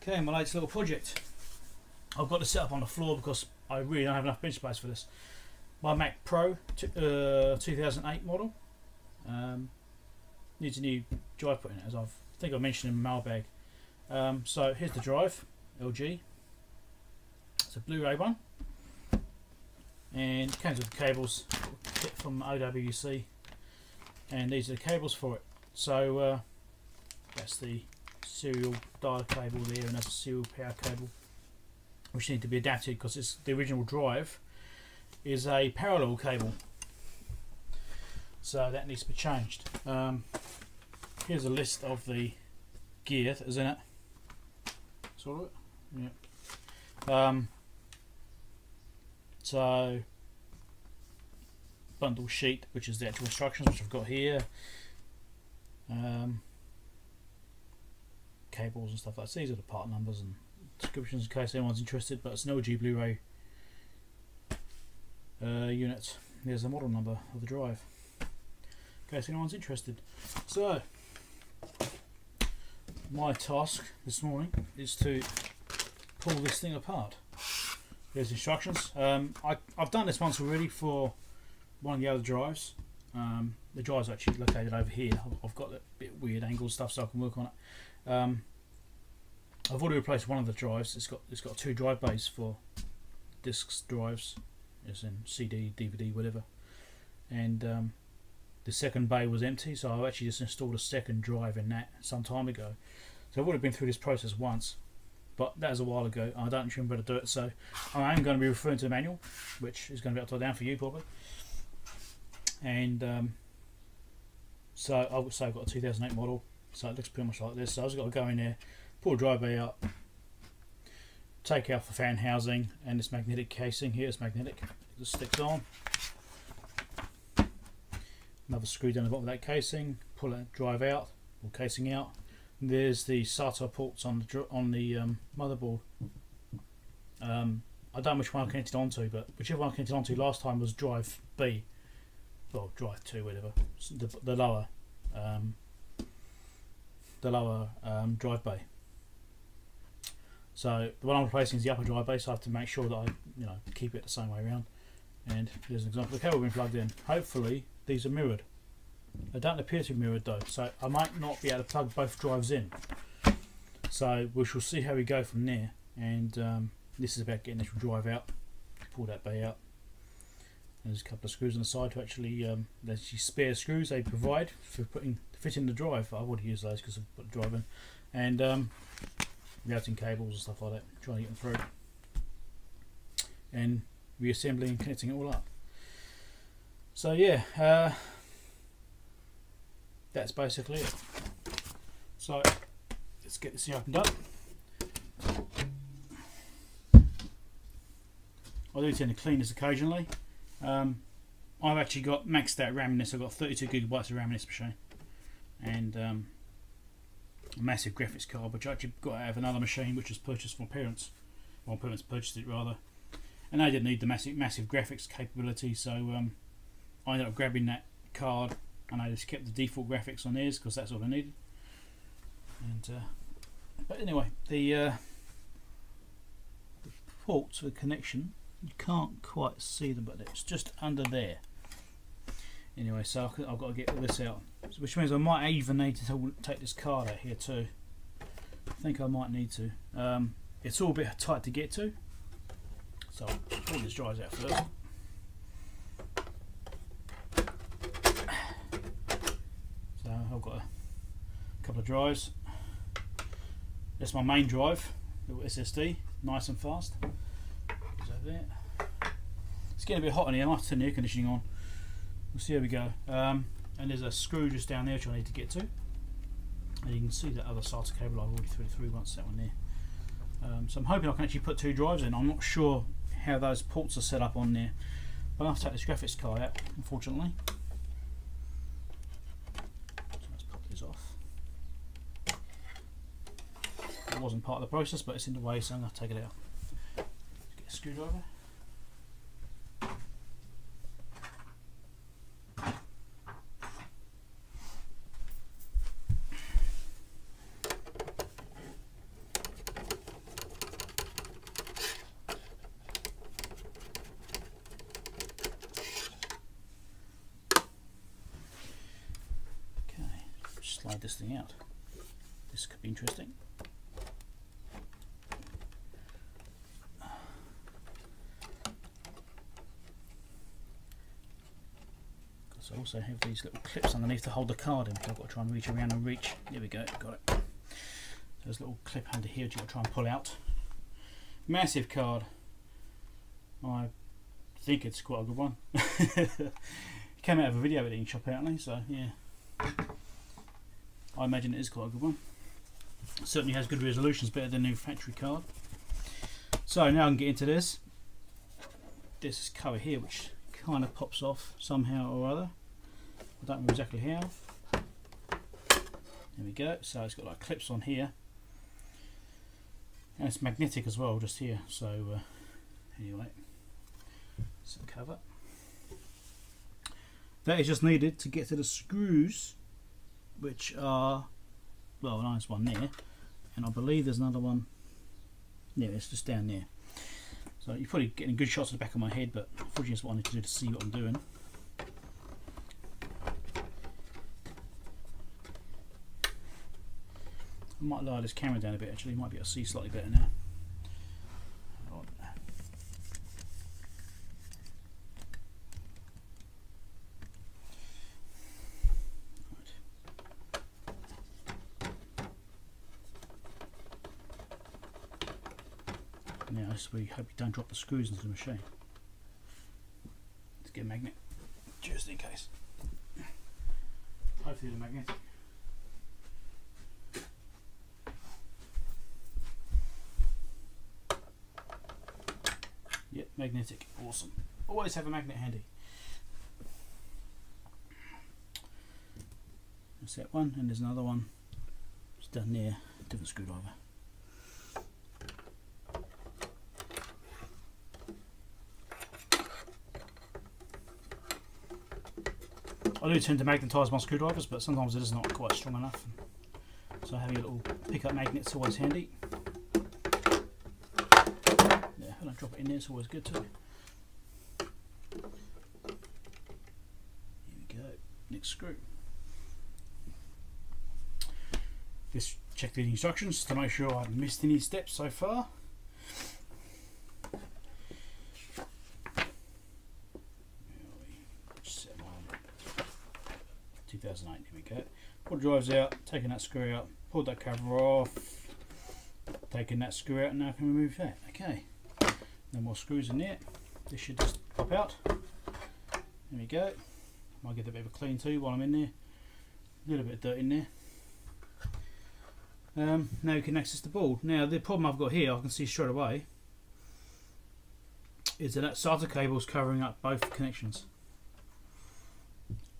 Okay, my latest little project. I've got to set up on the floor because I really don't have enough bench space for this. My Mac Pro 2008 model needs a new drive put in it, as I think I mentioned in Mailbag. So here's the drive, LG. It's a Blu-ray one, and it comes with the cables from OWC, and these are the cables for it. So that's the serial dial cable there, and that's a serial power cable, which need to be adapted because the original drive is a parallel cable, so that needs to be changed. Here's a list of the gear that is in it. Sort of it, yeah. So bundle sheet, which is the actual instructions, which I've got here. Cables and stuff like that. These are the part numbers and descriptions in case anyone's interested, but it's an LG Blu-ray unit. Here's the model number of the drive in case anyone's interested. So my task this morning is to pull this thing apart. Here's instructions. I've done this once already for one of the other drives. The drive's actually located over here. I've got a bit weird angle stuff so I can work on it. I've already replaced one of the drives. It's got two drive bays for discs drives, as in CD, DVD, whatever. And the second bay was empty, so I actually just installed a second drive in that some time ago. So I've already been through this process once, but that was a while ago. I don't remember to do it, so I am going to be referring to the manual, which is going to be upside down for you probably. And so I would say I've got a 2008 model, so it looks pretty much like this. So I've just got to go in there, pull the drive bay out, take out the fan housing and this magnetic casing here. It's magnetic, it just sticks on. Another screw down the bottom of that casing, pull that drive out or casing out. And there's the SATA ports on the motherboard. I don't know which one I connected onto, but whichever one I connected onto last time was drive B, or drive 2, whatever. The lower drive bay. So the one I'm replacing is the upper drive bay, so I have to make sure that I keep it the same way around. And here's an example of the cable being plugged in. Hopefully these are mirrored. They don't appear to be mirrored though, so I might not be able to plug both drives in. So we shall see how we go from there. And this is about getting the actual drive out. Pull that bay out. And there's a couple of screws on the side to actually there's spare screws they provide for fitting the drive. I would use those because I've put the drive in. And routing cables and stuff like that, trying to get them through. And reassembling and connecting it all up. So yeah, that's basically it. So let's get this thing opened up. I do tend to clean this occasionally. I've actually got maxed out RAM in this. I've got 32 gigabytes of RAM in this machine, and a massive graphics card, which I actually got out of another machine which was purchased from my parents. Well, my parents purchased it rather, and they didn't need the massive graphics capability, so I ended up grabbing that card, and I just kept the default graphics on theirs because that's all I needed. And but anyway, the ports for the connection, you can't quite see them, but it's just under there. Anyway, so I've got to get all this out, which means I might even need to take this card out here too. I think I might need to. It's all a bit tight to get to, so I'll pull these drives out first. So I've got a couple of drives. That's my main drive, little SSD, nice and fast. Goes over there. It's getting a bit hot in here. I might turn the air conditioning on. We'll see how we go. And there's a screw just down there which I need to get to. And you can see that other SATA cable I've already threaded once, that one there. So I'm hoping I can actually put two drives in. I'm not sure how those ports are set up on there, but I'll have to take this graphics card out, unfortunately. So let's pop this off. It wasn't part of the process, but it's in the way, so I'm going to take it out. Let's get a screwdriver. check this thing out. This could be interesting. I also have these little clips underneath to hold the card in, because I've got to try and reach around and reach. There we go, got it. There's a little clip under here which you've got to try and pull out. Massive card. I think it's quite a good one. It came out of a video editing shop apparently, so yeah. I imagine it is quite a good one. It certainly has good resolutions, better than the new factory card. So now I can get into this. There's this cover here which kind of pops off somehow or other. I don't know exactly how. There we go. So it's got like clips on here, and it's magnetic as well, just here. So anyway, some cover. That is just needed to get to the screws, which are, well, a nice one there, and I believe there's another one. Yeah, it's just down there. So you're probably getting good shots of the back of my head, but unfortunately that's what I need to do to see what I'm doing. I might lower this camera down a bit actually, you might be able to see slightly better now. Now this is where you hope you don't drop the screws into the machine. Let's get a magnet, just in case. Hopefully they're magnetic. Yep, magnetic, awesome. Always have a magnet handy. That's that one, and there's another one just down there, different screwdriver. I do tend to magnetise my screwdrivers, but sometimes it is not quite strong enough. So having a little pickup magnet's always handy. Yeah, when I drop it in there, it's always good too. Here we go. Next screw. Just check the instructions to make sure I haven't missed any steps so far. 2008, here we go. Pull the drives out, taking that screw out, pulled that cover off, taking that screw out, and now I can remove that. Okay, no more screws in there. This should just pop out. There we go. Might get a bit of a clean too while I'm in there. A little bit of dirt in there. Now you can access the board. Now the problem I've got here, I can see straight away, is that SATA cable is covering up both connections.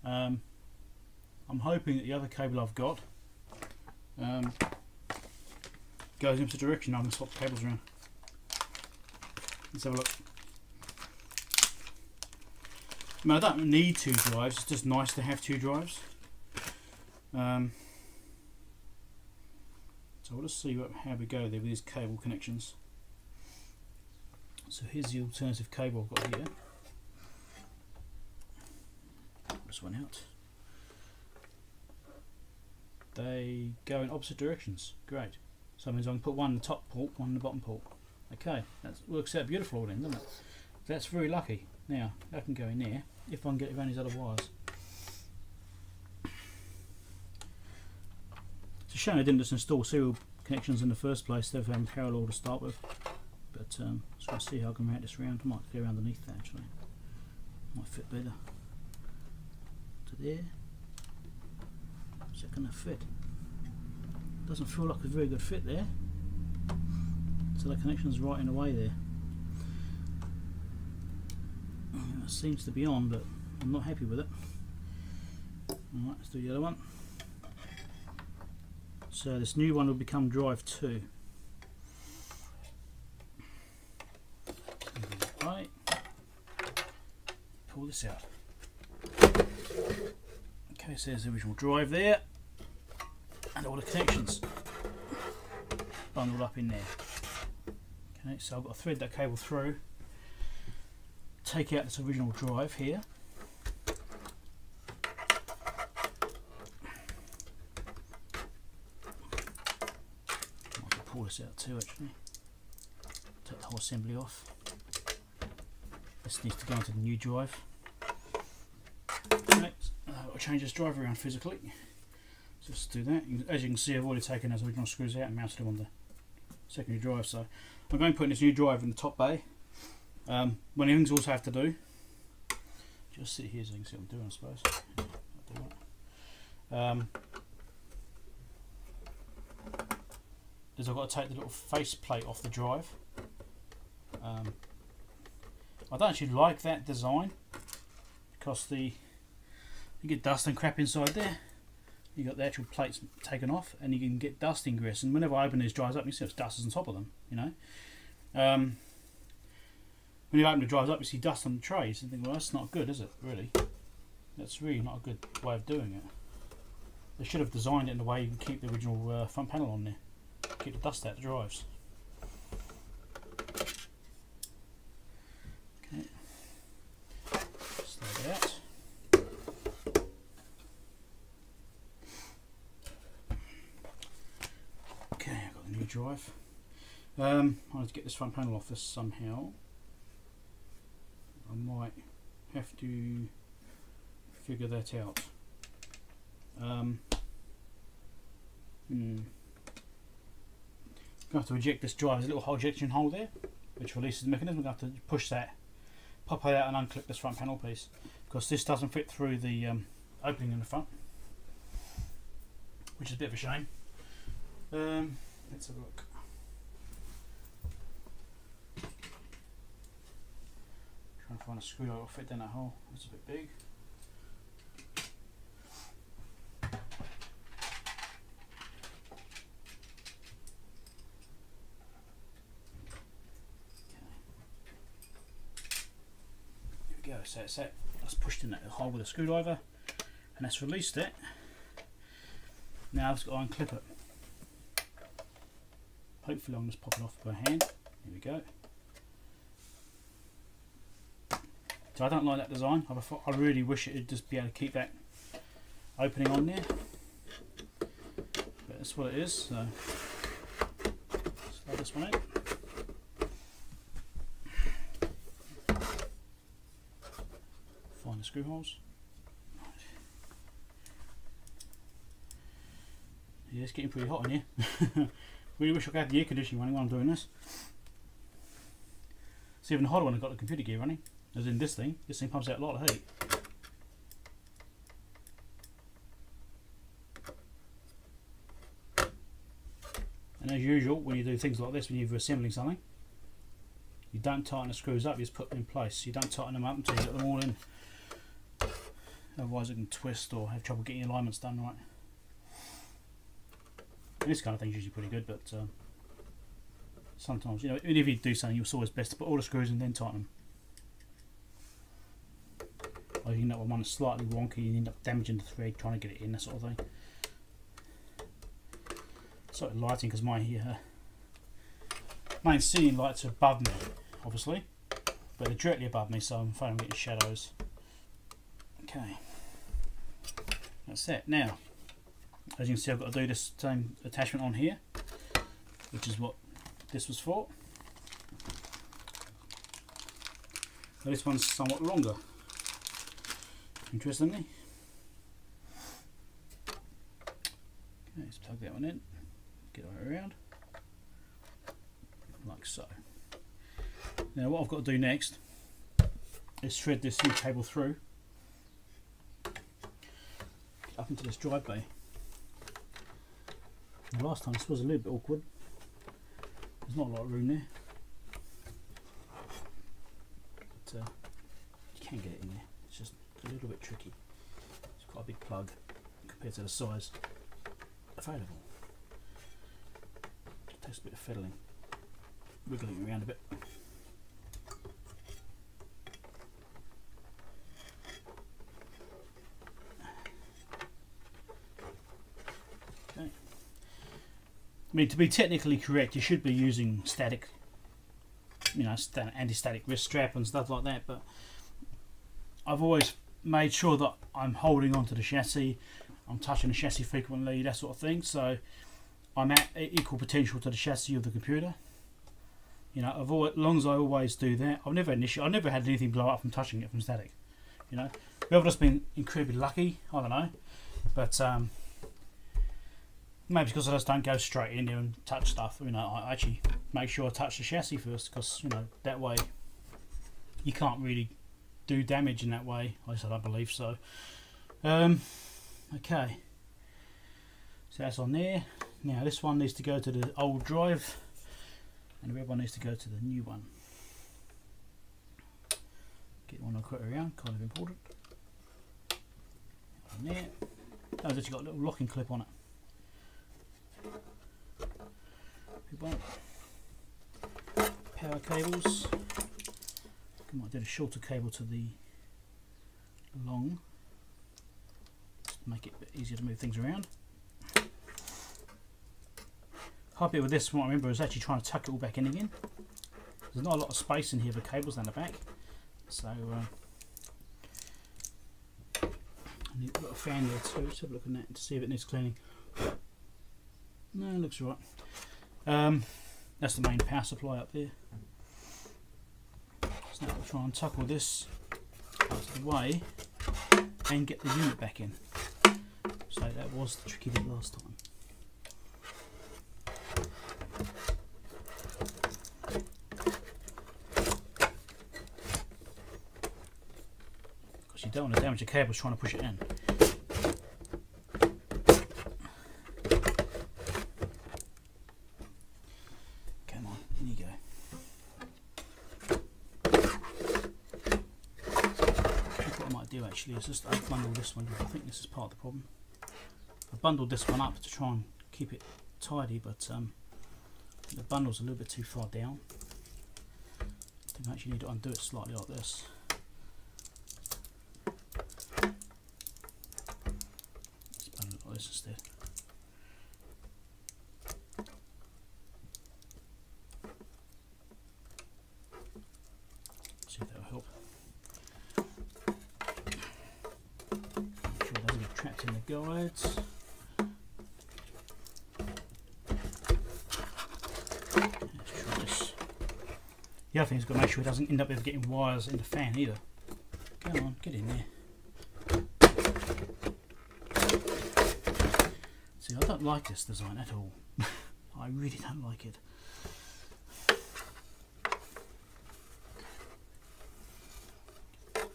I'm hoping that the other cable I've got goes in the direction. I can swap the cables around. Let's have a look. I mean, I don't need two drives, it's just nice to have two drives. So we'll just see how we go there with these cable connections. So here's the alternative cable I've got here. Pull this one out. They go in opposite directions. Great. So that means I can put one in the top port, one in the bottom port. Okay, that works out beautiful then, doesn't it? That's very lucky. Now, I can go in there if I can get around these other wires. It's a shame I didn't just install serial connections in the first place, they've parallel to start with. But just going to see how I can route this around. I might go underneath that actually. Might fit better. To there. Is that going to fit? Doesn't feel like a very good fit there. So the connection's right in the way there. It seems to be on, but I'm not happy with it. Alright, let's do the other one. So this new one will become drive 2. Right. Pull this out. Okay, so there's the original drive there. And all the connections bundled up in there. Okay, so I've got to thread that cable through, take out this original drive here, this out too actually. Take the whole assembly off. This needs to go into the new drive. Next, I'll change this drive around physically. Just do that. As you can see, I've already taken those original screws out and mounted them on the secondary drive. So I'm going to put this new drive in the top bay. One of the things I also have to do, just sit here so you can see what I'm doing, I suppose. I'll do that. Is I've got to take the little face plate off the drive. I don't actually like that design because you get dust and crap inside there. You got the actual plates taken off, and you can get dust ingress. And whenever I open these drives up, you see there's dust on top of them. You know, when you open the drives up, you see dust on the trays. And think, well, that's not good, is it? Really, that's really not a good way of doing it. They should have designed it in a way you can keep the original front panel on there, keep the dust out of the drives. Okay, slide it out. Okay, I've got the new drive. I need to get this front panel off this somehow. I might have to figure that out. I'm going to have to eject this drive. There's a little ejection hole there which releases the mechanism. I'm going to have to push that, pop it out and unclip this front panel piece because this doesn't fit through the opening in the front, which is a bit of a shame. Let's have a look. Trying to find a screw that will fit down that hole. It's a bit big. So it's that, that's pushed in that hole with a screwdriver and that's released it. Now I've just got to unclip it. Hopefully I'll just pop it off by hand. Here we go. So I don't like that design. I really wish it would just be able to keep that opening on there. But that's what it is. So slide this one out. Find the screw holes. Yeah, it's getting pretty hot in here. Really wish I could have the air conditioning running while I'm doing this. It's even hotter when I've got the computer gear running. As in this thing pumps out a lot of heat. And as usual, when you do things like this, when you're assembling something, you don't tighten the screws up, you just put them in place. You don't tighten them up until you get them all in. Otherwise it can twist or have trouble getting alignments done right. And this kind of thing's usually pretty good, but sometimes, you know, if you do something, it's always best to put all the screws in and then tighten them. Or you end up with one that's slightly wonky and you end up damaging the thread trying to get it in, that sort of thing. Sort of lighting because my main ceiling lights are above me, obviously, but they're directly above me, so I'm afraid I'm getting shadows. Okay, that's it. Now, as you can see, I've got to do this same attachment on here, which is what this was for. Now this one's somewhat longer, interestingly. Okay, let's plug that one in, get it around, like so. Now what I've got to do next is thread this new cable through up into this drive bay. Now last time this was a little bit awkward. There's not a lot of room there, but you can get it in there. It's just a little bit tricky. It's quite a big plug compared to the size available. It takes a bit of fiddling, wiggling around a bit. I mean, to be technically correct, you should be using static, you know, anti-static wrist strap and stuff like that, but I've always made sure that I'm holding onto the chassis, I'm touching the chassis frequently, that sort of thing, so I'm at equal potential to the chassis of the computer. You know, as long as I always do that, I've never had an issue. I've never had anything blow up from touching it from static. You know, whether I've just been incredibly lucky, I don't know. But maybe because I just don't go straight in there and touch stuff. You know, I actually make sure I touch the chassis first, because you know that way you can't really do damage in that way. At least I don't believe so. Okay, so that's on there. Now this one needs to go to the old drive, and the red one needs to go to the new one. Get one I cut around, kind of important. On there. Oh, it's actually got a little locking clip on it. Power cables. I might do a shorter cable to the long, just to make it a bit easier to move things around. Hard bit with this, what I remember, is actually trying to tuck it all back in again. There's not a lot of space in here for cables down the back, so you've got a fan there too. Let's have a look at that to see if it needs cleaning. No, it looks right. That's the main power supply up there. So now we'll try and tuck all this out of the way and get the unit back in. So that was the tricky bit last time. Because you don't want to damage the cables trying to push it in. Actually, it's just I've bundled this one. I think this is part of the problem. I bundled this one up to try and keep it tidy, but the bundle's a little bit too far down. I think I actually need to undo it slightly like this. Let's bundle it like this instead. See if that'll help. Trapped in the guides. Let's try this. The other thing is got to make sure it doesn't end up with getting wires in the fan either. Come on, get in there. See, I don't like this design at all. I really don't like it.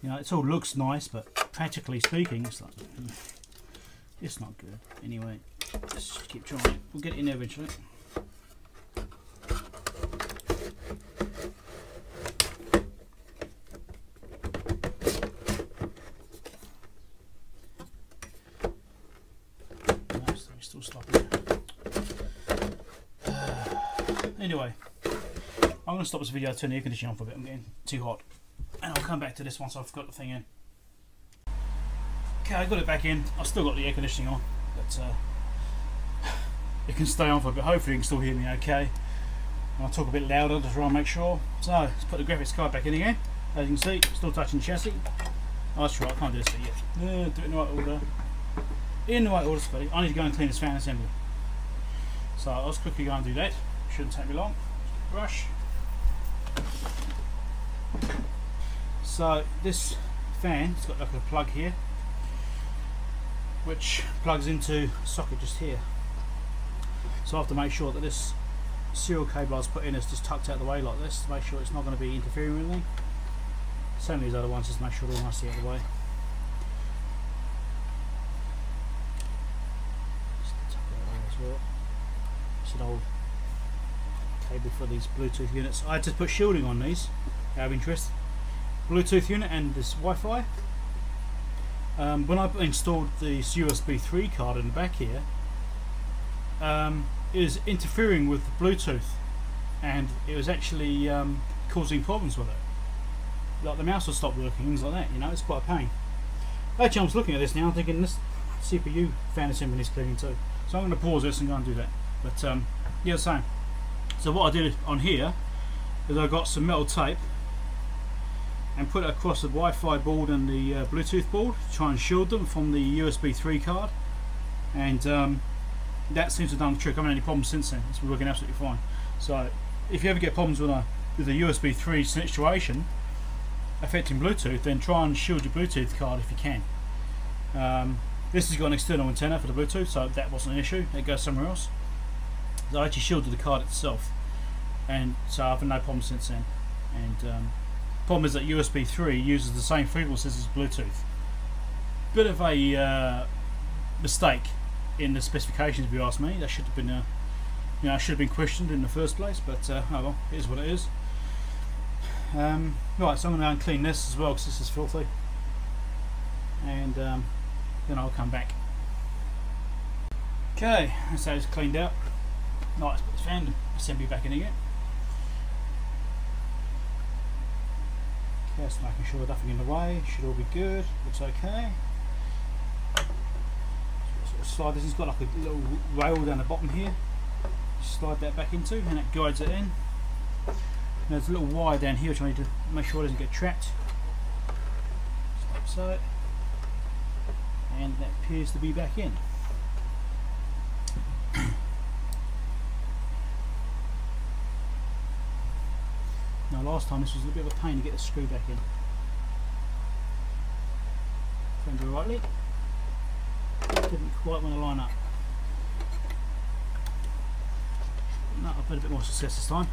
You know, it all looks nice, but practically speaking, it's like it's not good. Anyway, let's just keep trying. We'll get it in there eventually. No, still stopping. Anyway, I'm going to stop this video, turn the air conditioning on for a bit. I'm getting too hot, and I'll come back to this once I've got the thing in. Okay, I got it back in. I've still got the air conditioning on, but it can stay on for a bit. Hopefully you can still hear me okay. And I'll talk a bit louder to try and make sure. So let's put the graphics card back in again. As you can see, still touching the chassis. Oh, that's right, I can't do this yet. Do it in the right order. In the right order, Scotty. I need to go and clean this fan assembly. So I'll just quickly go and do that. Shouldn't take me long. Brush. So this fan, it's got like a plug here, which plugs into a socket just here. So I have to make sure that this serial cable I was put in is just tucked out of the way like this to make sure it's not going to be interfering with anything. Same as these other ones, just make sure they're nicely out of the way. Just tuck that away as well. It's an old cable for these Bluetooth units. I had to put shielding on these out of interest. Bluetooth unit and this Wi-Fi. When I installed this USB 3 card in the back here, it was interfering with the Bluetooth, and it was actually causing problems with it. Like the mouse would stop working, things like that. You know, it's quite a pain. Actually, I was looking at this now, thinking this CPU fan assembly is cleaning too. So I'm going to pause this and go and do that. But yeah, the same. So what I did on here is I got some metal tape and put it across the Wi-Fi board and the Bluetooth board to try and shield them from the USB 3 card, and that seems to have done the trick. I haven't had any problems since then. It's been working absolutely fine. So if you ever get problems with a USB 3 situation affecting Bluetooth, then try and shield your Bluetooth card if you can. This has got an external antenna for the Bluetooth, so that wasn't an issue. It goes somewhere else. So I actually shielded the card itself, and so I've had no problems since then. And problem is that USB 3 uses the same frequencies as Bluetooth. Bit of a mistake in the specifications, if you ask me. That should have been, should have been questioned in the first place. But oh well, it is what it is. Right, so I'm going to go and clean this as well because this is filthy, and then I'll come back. Okay, that's how it's cleaned out. Nice, put the fan assembly back in again. Okay, so making sure nothing in the way. Should all be good. Looks okay. Sort of slide this. It's got like a little rail down the bottom here. Slide that back into, and that guides it in. There's a little wire down here which I need to make sure it doesn't get trapped. Just like so. And that appears to be back in. Now last time this was a bit of a pain to get the screw back in. If I do it rightly. Didn't quite want to line up. No, I've had a bit more success this time.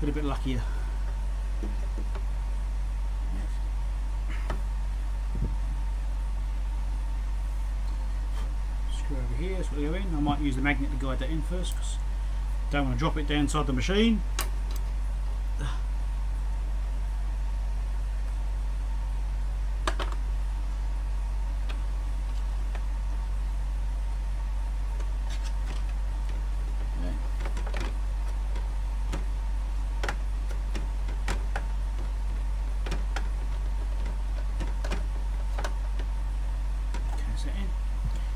A bit luckier. Screw over here, that's what they go in. I might use the magnet to guide that in first because I don't want to drop it down inside the machine.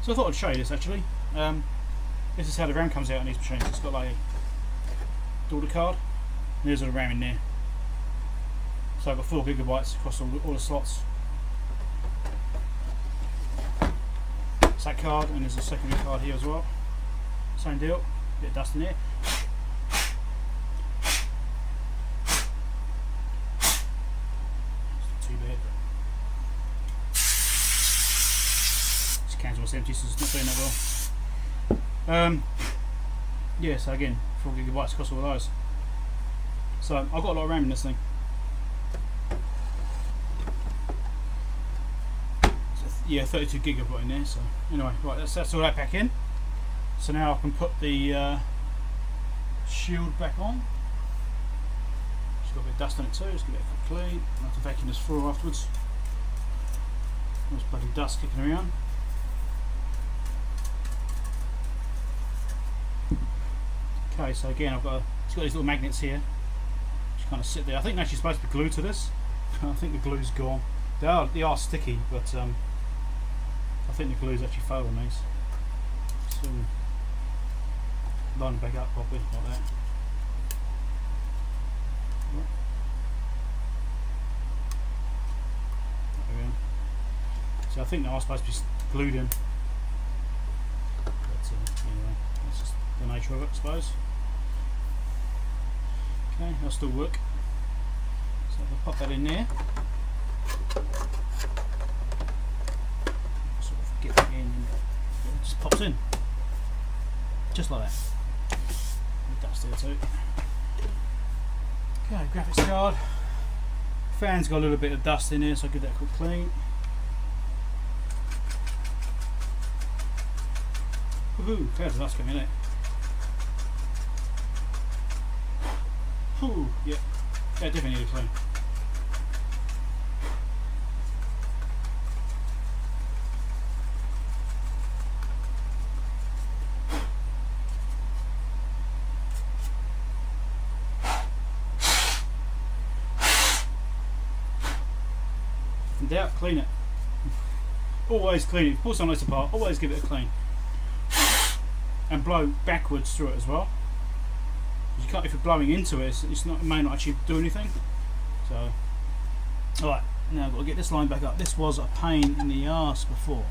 So I thought I'd show you this actually. This is how the RAM comes out on these machines. It's got like a daughter card, and there's all the RAM in there. So I've got 4 GB across all the slots. It's that card, and there's a secondary card here as well. Same deal, bit of dust in there. It's not too bad. Empty, so it's not doing that well. Yeah, so again, 4 GB across all of those. So I've got a lot of RAM in this thing. So, yeah, 32 gig I've got in there. So anyway, right, that's all that back in. So now I can put the shield back on. It's got a bit of dust on it too. Just give it a quick clean. I'll have to vacuum this floor afterwards. There's bloody dust kicking around. Okay, so again it's got these little magnets here which kind of sit there. I think they're actually supposed to be glued to this. I think the glue's gone. They are sticky, but I think the glue's actually failed on these. So line them back up properly like that. There we go. So I think they are supposed to be glued in. But anyway, that's just the nature of it, I suppose. Okay, they'll still work. So if I pop that in there, sort of get that in, and it just pops in, just like that. Dust there too. Okay, graphics card. Fan's got a little bit of dust in here, so I'll give that a quick clean. Woohoo! There's the dust coming in it. Ooh, yeah, definitely need a clean. In doubt, clean it. Always clean it. If you pull something else apart, always give it a clean. And blow backwards through it as well. You can't, if you're blowing into it, it may not actually do anything. So, alright, now I've got to get this line back up. This was a pain in the arse before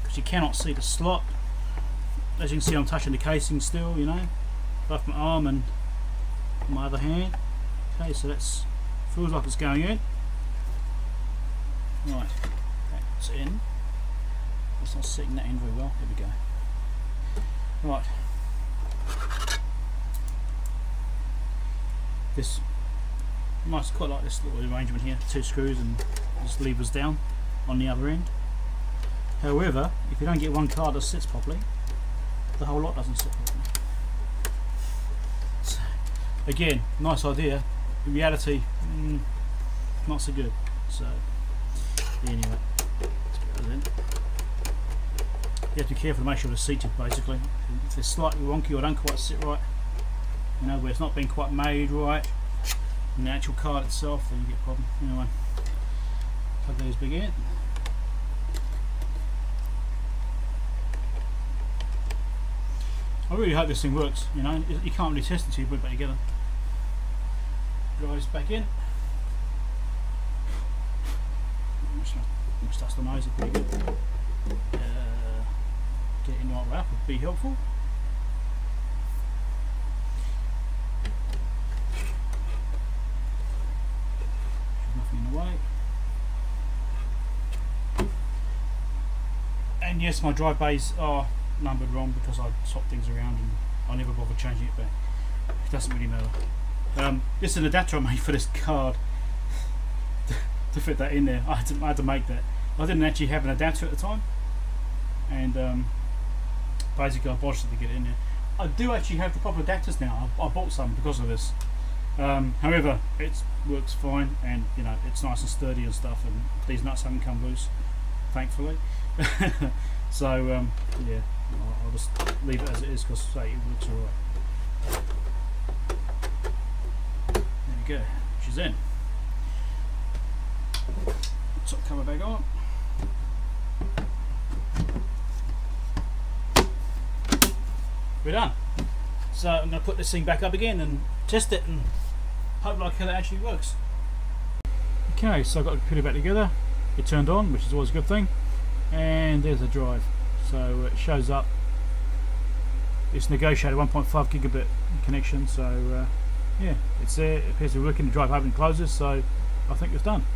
because you cannot see the slot. as you can see, I'm touching the casing still, you know, both my arm and my other hand. Okay, so that's feels like it's going in. Right, that's in. It's not sitting that in very well. There we go. Right. This nice, quite like this little arrangement here. 2 screws and just levers down on the other end. However, if you don't get one card that sits properly, the whole lot doesn't sit properly. So, again, nice idea. In reality, not so good. So anyway, let's put those in. You have to be careful to make sure they're seated, basically. If they're slightly wonky or don't quite sit right, you know, where it's not been quite made right in the actual card itself, then you get a problem. Anyway, plug those big in. I really hope this thing works. You know, you can't really test it until you put it back together. Drives back in. That's the nose pretty good. Getting the right way up would be helpful. There's nothing in the way. And yes, my drive bays are numbered wrong because I swapped things around and I never bothered changing it back. It doesn't really matter. This is an adapter I made for this card to fit that in there. I had to make that. I didn't actually have an adapter at the time, and basically I botched it to get it in there. I do actually have the proper adapters now. I bought some because of this. However, it works fine, and you know, it's nice and sturdy and stuff, and these nuts haven't come loose, thankfully. So yeah, I'll just leave it as it is because it works alright. There we go, she's in. Top cover back on. We're done. So I'm going to put this thing back up again and test it and hope like it actually works. Okay, so I've got to put it back together. It turned on, which is always a good thing. And there's the drive. So it shows up. It's negotiated 1.5 gigabit connection. So yeah, it's there. It appears to be working. The drive opens and closes. So I think it's done.